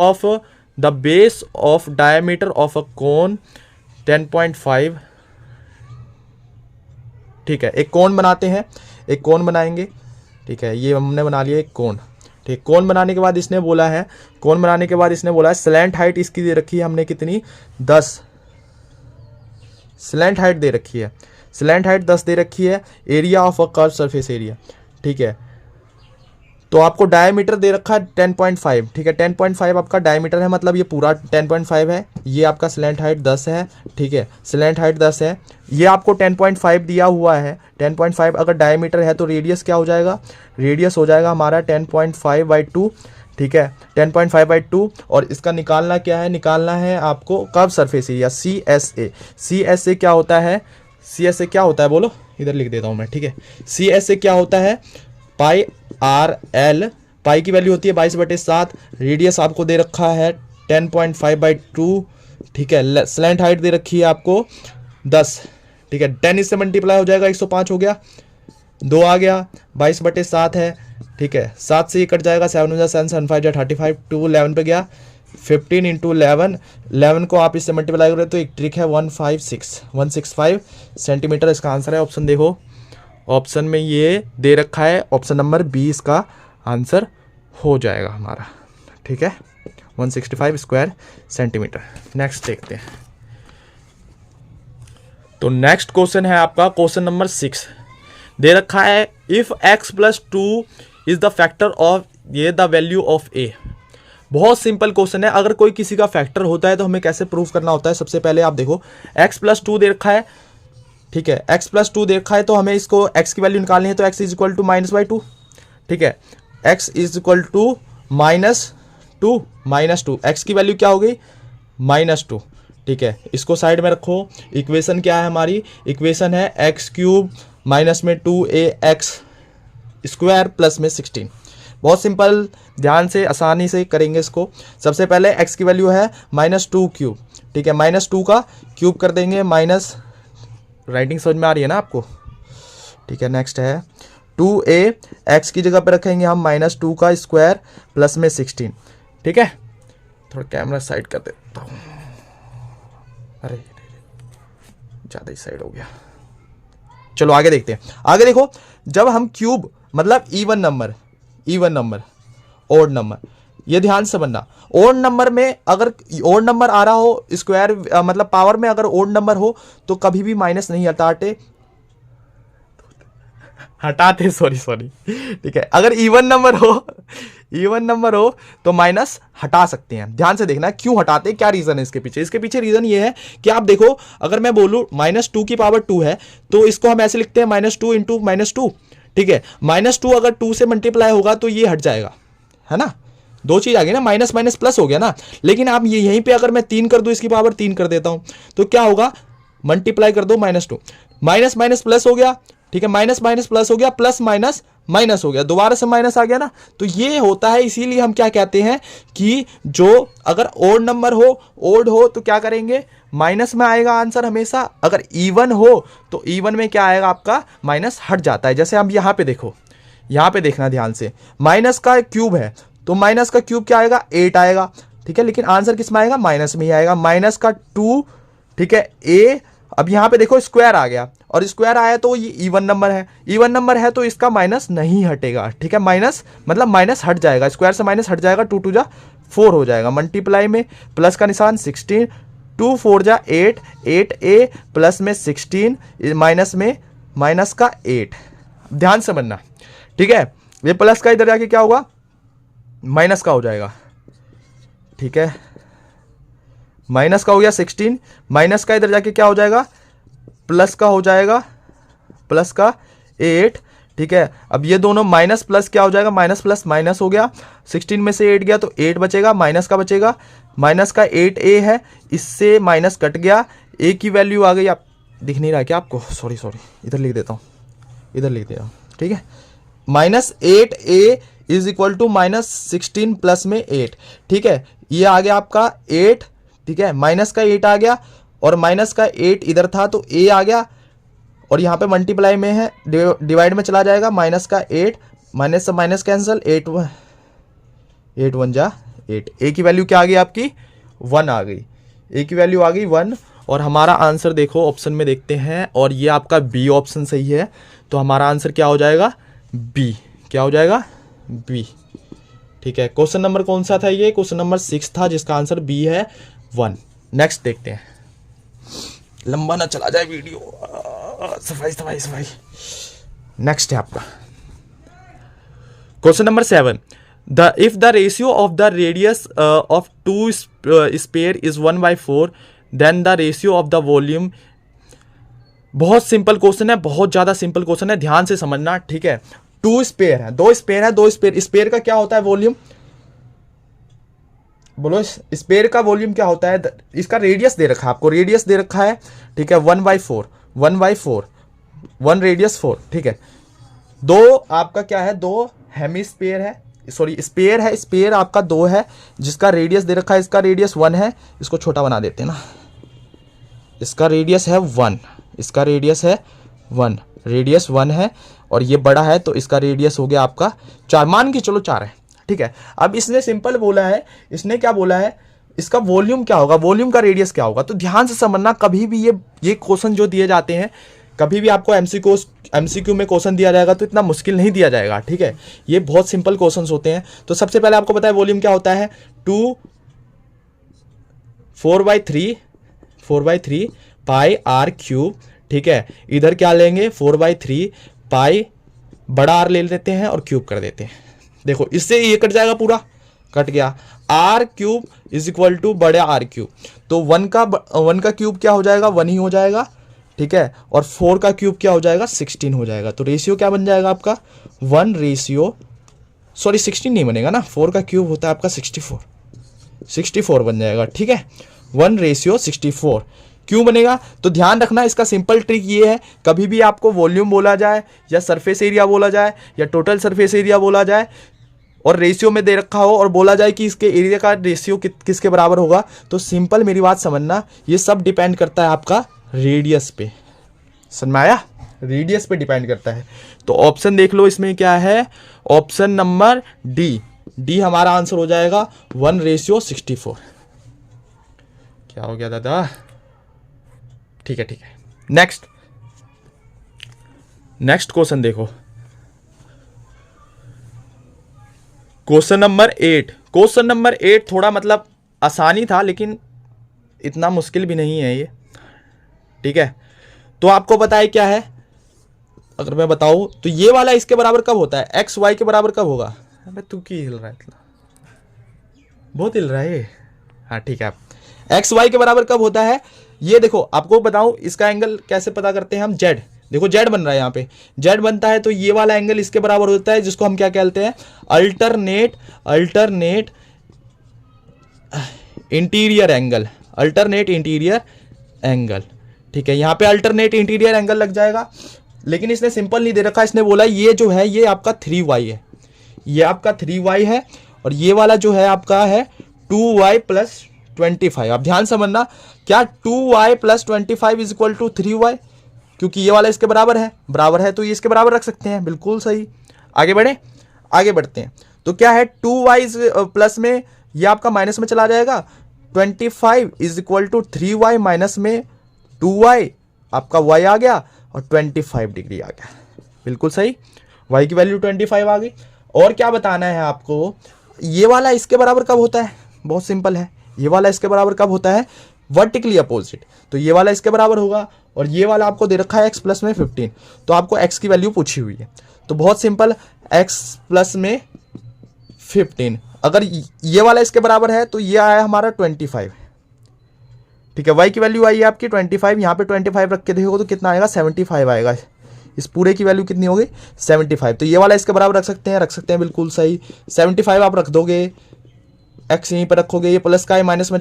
Of the base of diameter of a cone 10.5। ठीक है, एक कोन बनाते हैं, एक कोन बनाएंगे। ठीक है, ये हमने बना लिया एक कोन। ठीक, कोन बनाने के बाद इसने बोला है, कोन बनाने के बाद इसने बोला है स्लैंट हाइट इसकी दे रखी है हमने कितनी, 10 स्लैंट हाइट दे रखी है, स्लैंट हाइट 10 दे रखी है। Area of a curve surface area. ठीक है, तो आपको डायमीटर दे रखा है 10.5। ठीक है, 10.5 आपका डायमीटर है, मतलब ये पूरा 10.5 है। ये आपका स्लैंट हाइट 10 है। ठीक है, स्लैंट हाइट 10 है, ये आपको 10.5 दिया हुआ है। 10.5 अगर डायमीटर है तो रेडियस क्या हो जाएगा, रेडियस हो जाएगा हमारा 10.5/2। ठीक है, 10.5/2। और इसका निकालना क्या है, निकालना है आपको curve surface area CSA। CSA क्या होता है, CSA क्या होता है बोलो, इधर लिख देता हूँ मैं। ठीक है, CSA क्या होता है, पाई RL। पाई की वैल्यू होती है 22/7। रेडियस आपको दे रखा है 10.5/2। ठीक है, स्लैंट हाइट दे रखी है आपको 10। ठीक है, 10 इससे मल्टीप्लाई हो जाएगा, 105 हो गया, 2 आ गया, 22/7 है। ठीक है, 7 से ये कट जाएगा, 7 हो जाए 7 7 5 35, 2 11 पे गया, 15 × 11। 11 को आप इससे मल्टीप्लाई करें तो एक ट्रिक है 165 सेंटीमीटर। इसका आंसर है ऑप्शन, देखो ऑप्शन में ये दे रखा है, ऑप्शन नंबर 20 का आंसर हो जाएगा हमारा। ठीक है, 165 स्क्वायर सेंटीमीटर। नेक्स्ट देखते हैं। तो नेक्स्ट क्वेश्चन है आपका क्वेश्चन नंबर 6। दे रखा है if x+2 is the factor of ये द वैल्यू ऑफ a। बहुत सिंपल क्वेश्चन है। अगर कोई किसी का फैक्टर होता है तो हमें कैसे प्रूव करना होता है, सबसे पहले आप देखो x+2 दे रखा है। ठीक है, x+2 दे रखा है तो हमें इसको x की वैल्यू निकालनी है, तो x इज इक्वल टू -/2। ठीक है, x is equal to -2 x की वैल्यू क्या हो गई, -2। ठीक है, इसको साइड में रखो। इक्वेशन क्या है हमारी, इक्वेशन है x³ - 2ax² प्लस में 16। बहुत सिंपल, ध्यान से आसानी से करेंगे इसको। सबसे पहले x की वैल्यू है -2³। ठीक है, -2 का क्यूब कर देंगे, माइनस, राइटिंग समझ में आ रही है ना आपको। ठीक है, नेक्स्ट है 2a, x की जगह पे रखेंगे हम -2 का स्क्वायर प्लस में 16। ठीक है, थोड़ा कैमरा साइड कर देता हूँ, अरे ज़्यादा ही साइड हो गया। चलो आगे देखते हैं। आगे देखो, जब हम क्यूब मतलब इवन नंबर ओड नंबर, ये ध्यान से बनना। ओड नंबर में अगर ओड नंबर आ रहा हो, स्क्वायर मतलब पावर में अगर ओड नंबर हो तो कभी भी माइनस नहीं हटाते सॉरी। ठीक है, अगर इवन नंबर हो तो माइनस हटा सकते हैं। ध्यान से देखना क्यों हटाते, क्या रीजन है इसके पीछे। इसके पीछे रीजन ये है कि आप देखो, अगर मैं बोलूं -2 की पावर 2 है तो इसको हम ऐसे लिखते हैं -2 × -2। ठीक है, -2 अगर 2 से मल्टीप्लाई होगा तो ये हट जाएगा, है ना, दो चीज आ गई ना, माइनस माइनस प्लस हो गया ना। लेकिन आप ये यहीं पे अगर मैं 3 कर दूं, इसकी पावर 3 कर देता हूं तो क्या होगा, मल्टीप्लाई कर दो -2, माइनस माइनस प्लस हो गया। ठीक है, माइनस माइनस प्लस हो गया, प्लस माइनस माइनस हो गया, दोबारा से माइनस आ गया ना। तो ये होता है, इसीलिए हम क्या कहते हैं कि जो अगर ओड नंबर हो तो क्या करेंगे, माइनस में आएगा आंसर हमेशा। अगर इवन हो तो इवन में क्या आएगा आपका, माइनस हट जाता है। जैसे हम यहां पे देखो, यहां पे देखना ध्यान से, माइनस का क्यूब है तो माइनस का क्यूब क्या आएगा, 8 आएगा। ठीक है, लेकिन आंसर किस में आएगा, माइनस में ही आएगा। माइनस का 2, ठीक है, a। अब यहां पे देखो स्क्वायर आ गया, और स्क्वायर आया तो ये इवन नंबर है तो इसका माइनस नहीं हटेगा। ठीक है, माइनस मतलब माइनस हट जाएगा, स्क्वायर से माइनस हट जाएगा, 2 2 जा 4 हो जाएगा। मल्टीप्लाई में प्लस का निशान 16, 2 4 जा 8, 8a प्लस में 16 माइनस में माइनस का 8। ध्यान से बनना। ठीक है, ये प्लस का इधर जाके क्या होगा, माइनस का हो जाएगा। ठीक है, माइनस का हो गया 16, माइनस का इधर जाके क्या हो जाएगा, प्लस का हो जाएगा, प्लस का 8। ठीक है, अब ये दोनों माइनस प्लस क्या हो जाएगा, माइनस प्लस माइनस हो गया। 16 में से 8 गया तो 8 बचेगा, माइनस का बचेगा, माइनस का 8a है, इससे माइनस कट गया, a की वैल्यू आ गई। आप दिख नहीं रहा क्या आपको, सॉरी इधर लिख देता हूँ, ठीक है, -8a is equal to -16 plus में 8। ठीक है, ये आ गया आपका 8। ठीक है, माइनस का 8 आ गया, और माइनस का 8 इधर था तो a आ गया, और यहाँ पे मल्टीप्लाई में है, डिवाइड में चला जाएगा, माइनस का 8, माइनस से माइनस कैंसिल, 8 1 जा 8। ए की वैल्यू क्या आ गई आपकी 1 आ गई, ए की वैल्यू आ गई 1। और हमारा आंसर देखो ऑप्शन में देखते हैं, और ये आपका बी ऑप्शन सही है। तो हमारा आंसर क्या हो जाएगा बी, क्या हो जाएगा बी। ठीक है, क्वेश्चन नंबर कौन सा था ये, क्वेश्चन नंबर 6 था जिसका आंसर बी है 1। नेक्स्ट देखते हैं, लंबा ना चला जाए वीडियो, सफाई सफाई सफाई। नेक्स्ट है आपका question number 7। If the ratio of the radius of two sphere is 1/4 then the ratio of the volume. बहुत सिंपल क्वेश्चन है, बहुत ज्यादा सिंपल क्वेश्चन है, ध्यान से समझना। ठीक है, 2 स्पेयर है, 2 स्पेयर है, 2 स्पेयर, स्पेयर का क्या होता है वॉल्यूम, बोलो स्पेयर का वॉल्यूम क्या होता है। इसका रेडियस दे रखा है आपको, रेडियस दे रखा है। ठीक है, 1/4, 1/4, 1 रेडियस 4। ठीक है, 2 आपका क्या है, 2 हेमिस्फीयर है, सॉरी स्पेयर है, स्पेयर आपका 2 है जिसका रेडियस दे रखा है, इसका रेडियस 1 है। इसको छोटा बना देते हैं ना, इसका रेडियस है 1, इसका रेडियस है 1, रेडियस 1 है, और ये बड़ा है तो इसका रेडियस हो गया आपका 4, मान के चलो 4 है। ठीक है, अब इसने सिंपल बोला है, इसने क्या बोला है, इसका वॉल्यूम क्या होगा, वॉल्यूम का रेडियस क्या होगा। तो ध्यान से समझना, कभी भी ये क्वेश्चन जो दिए जाते हैं, कभी भी आपको एमसीक्यू में क्वेश्चन दिया जाएगा तो इतना मुश्किल नहीं दिया जाएगा। ठीक है, ये बहुत सिंपल क्वेश्चंस होते हैं। तो सबसे पहले आपको पता है वॉल्यूम क्या होता है, 4/3 पाई आर क्यूब। ठीक है, इधर क्या लेंगे 4/3 पाई, बड़ा आर ले लेते हैं और क्यूब कर देते हैं। देखो इससे ये कट जाएगा, पूरा कट गया। R cube is equal to बड़े आर क्यूब, तो 1 का क्यूब क्या हो जाएगा 1 ही हो जाएगा। ठीक है, और 4 का क्यूब क्या हो जाएगा 16 हो जाएगा। तो रेशियो क्या बन जाएगा आपका 1 रेशियो, सॉरी 16 नहीं बनेगा ना, 4 का क्यूब होता है आपका 64 बन जाएगा। ठीक है, 1 रेशियो 64 क्यों बनेगा। तो ध्यान रखना, इसका सिंपल ट्रिक ये है, कभी भी आपको वॉल्यूम बोला जाए या सरफेस एरिया बोला जाए या टोटल सरफेस एरिया बोला जाए और रेशियो में दे रखा हो और बोला जाए कि इसके एरिया का रेशियो किसके बराबर होगा, तो सिंपल मेरी बात समझना, ये सब डिपेंड करता है आपका रेडियस पे। समझ में आया, रेडियस पे डिपेंड करता है। तो ऑप्शन देख लो इसमें क्या है, ऑप्शन नंबर डी हमारा आंसर हो जाएगा 1 रेशियो 64। क्या हो गया दादा, ठीक है। नेक्स्ट क्वेश्चन देखो, क्वेश्चन नंबर 8। क्वेश्चन नंबर 8 थोड़ा मतलब आसानी था लेकिन इतना मुश्किल भी नहीं है ये। ठीक है, तो आपको पता है क्या है, अगर मैं बताऊं तो ये वाला इसके बराबर कब होता है, एक्स वाई के बराबर कब होगा। अबे तू की हिल रहा है इतना, बहुत हिल रहा है ये। हाँ ठीक है, एक्स वाई के बराबर कब होता है, ये देखो आपको बताऊं, इसका एंगल कैसे पता करते हैं हम, जेड। देखो जेड बन रहा है यहाँ पे, जेड बनता है तो ये वाला एंगल इसके बराबर होता है, जिसको हम क्या कहते हैं, alternate interior angle, alternate interior angle. ठीक है, यहाँ पे अल्टरनेट इंटीरियर एंगल लग जाएगा, लेकिन इसने सिंपल नहीं दे रखा, इसने बोला ये जो है ये आपका 3y है, ये आपका 3y है, और ये वाला जो है आपका है 2y + 25। आप ध्यान समझना, क्या 2y + 25 is equal to 3y, क्योंकि ये वाला इसके बराबर है तो ये इसके बराबर रख सकते हैं, बिल्कुल सही। आगे बढ़ते हैं, तो क्या है 2y प्लस में ये आपका माइनस में चला जाएगा, 25 is equal to 3y minus में 2y, आपका y आ गया और 25 डिग्री आ गया, बिल्कुल सही। y की वैल्यू 25 आ गई। और क्या बताना है आपको, ये वाला इसके बराबर कब होता है, बहुत सिंपल है, ये वाला इसके बराबर कब होता है, वर्टिकली अपोजिट। तो ये वाला इसके बराबर होगा, और ये वाला आपको दे रखा है x प्लस में 15, तो आपको x की वैल्यू पूछी हुई है, तो बहुत सिंपल, x प्लस में 15, अगर ये वाला इसके बराबर है तो ये आया हमारा 25। ठीक है, y की वैल्यू आई है आपकी 25, यहाँ पे 25 रख के देखोगे तो कितना आएगा 75 आएगा, इस पूरे की वैल्यू कितनी होगी 75। तो ये वाला इसके बराबर रख सकते हैं, बिल्कुल सही। 75 आप रख दोगे, x यहीं पर रखोगे, ये प्लस का है माइनस में